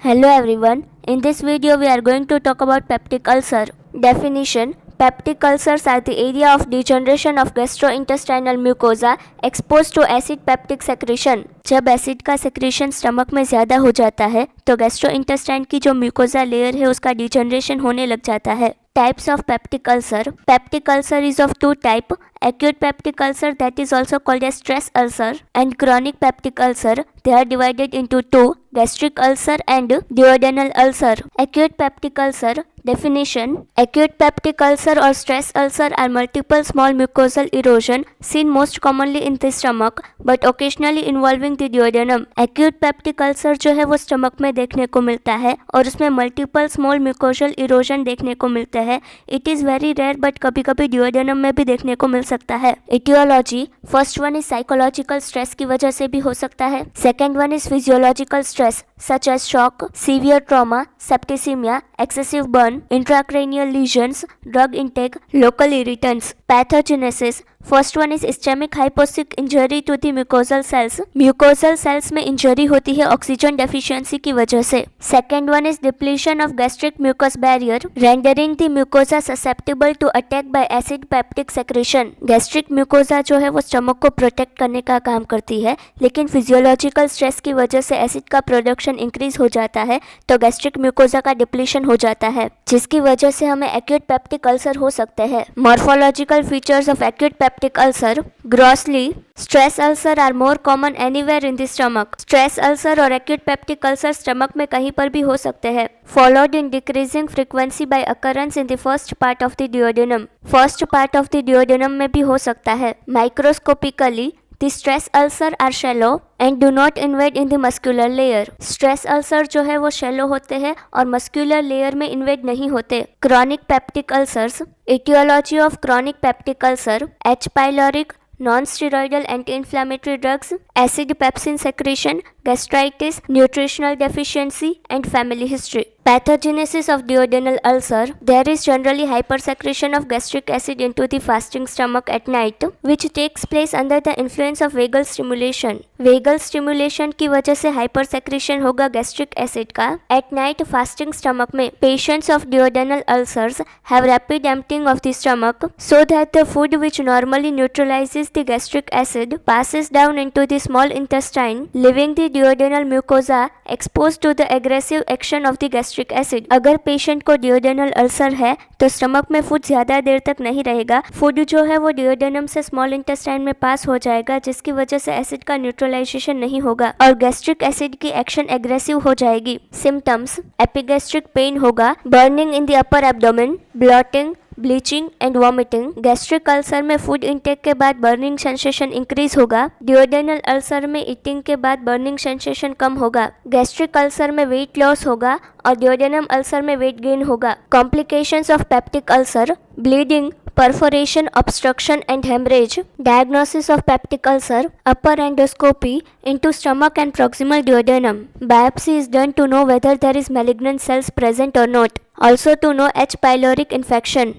Hello everyone. In this video we are going to talk about peptic ulcer. Definition: Peptic ulcers are the area of degeneration of gastrointestinal mucosa exposed to acid peptic secretion. जब acid का secretion stomach में ज़्यादा हो जाता है तो गैस्ट्रोइंटेस्टाइन की जो म्यूकोजा लेयर है उसका डिजनरेशन होने लग जाता है. Types of peptic ulcer. Peptic ulcer is of two types: acute peptic ulcer, that is also called as stress ulcer, and chronic peptic ulcer. They are divided into two: gastric ulcer and duodenal ulcer. Acute peptic ulcer. Definition: acute peptic ulcer or stress ulcer are multiple small mucosal erosion seen most commonly in the stomach but occasionally involving the duodenum. Acute peptic ulcer जो है वो stomach में देखने को मिलता है और उसमें मल्टीपल स्मॉल म्यूकोशल इरोजन देखने को मिलते हैं. It is very rare but कभी कभी duodenum में भी देखने को मिल सकता है. Etiology: first one is psychological stress की वजह से भी हो सकता है. Second one is physiological stress such as shock, severe trauma, septicemia, excessive burn, intracranial lesions, drug intake, local irritants. Pathogenesis: first one is ischemic hypoxic injury to the mucosal cells. Mucosal cells में injury होती है oxygen deficiency की वजह से. Second one is depletion of gastric mucus barrier rendering the mucosa susceptible to attack by acid peptic secretion. Gastric mucosa जो है वो stomach को प्रोटेक्ट करने का काम करती है, लेकिन फिजियोलॉजिकल स्ट्रेस की वजह से एसिड का प्रोडक्शन इंक्रीज हो जाता है तो गैस्ट्रिक म्यूकोजा का डिप्लीशन हो जाता है, जिसकी वजह से हमें एक्यूट पेप्टिक अल्सर हो सकते हैं. Morphological features of acute peptic ulcer. Grossly, stress ulcer are more common anywhere in the stomach. Stress ulcer और acute peptic ulcer स्टमक में कहीं पर भी हो सकते हैं. Followed in decreasing frequency by occurrence in the first part of the duodenum. First part of the duodenum में भी हो सकता है. Microscopically, the stress ulcer are shallow and do not invade in the muscular layer. Stress ulcer जो है वो shallow होते हैं और muscular layer में invade नहीं होते. Chronic peptic ulcers. Etiology of chronic peptic ulcer: H. pyloric, non-steroidal anti-inflammatory drugs, acid pepsin secretion, gastritis, nutritional deficiency, and family history. Pathogenesis of duodenal ulcer: there is generally hypersecretion of gastric acid into the fasting stomach at night, which takes place under the influence of vagal stimulation. Vagal stimulation की वजह से hypersecretion होगा gastric acid का at night fasting stomach में. Patients of duodenal ulcers have rapid emptying of the stomach so that the food which normally neutralizes the gastric acid passes down into the small intestine, leaving the duodenal mucosa exposed to the aggressive action of the gastric acid. अगर patient को duodenal ulcer है तो stomach में food ज़्यादा देर तक नहीं रहेगा. Food जो है वो डिओडेनम से स्मॉल इंटेस्टाइन में पास हो जाएगा, जिसकी वजह से एसिड का न्यूट्रलाइजेशन नहीं होगा और गैस्ट्रिक एसिड की एक्शन एग्रेसिव हो जाएगी. सिम्टम्स: एपिगैस्ट्रिक पेन होगा, burning in the upper abdomen, blotting, bleaching and vomiting. Gastric ulcer में फूड इंटेक के बाद बर्निंग सेंसेशन इंक्रीज होगा. डिओडेनल अल्सर में ईटिंग के बाद बर्निंग सेंसेशन कम होगा. गैस्ट्रिक अल्सर में वेट लॉस होगा और डिओडेनम अल्सर में वेट गेन होगा. Complications of peptic ulcer: bleeding, perforation, obstruction and hemorrhage. Diagnosis of peptic ulcer: upper endoscopy into stomach and proximal duodenum. Biopsy is done to know whether there is malignant cells present or not. Also to know H. pyloric infection.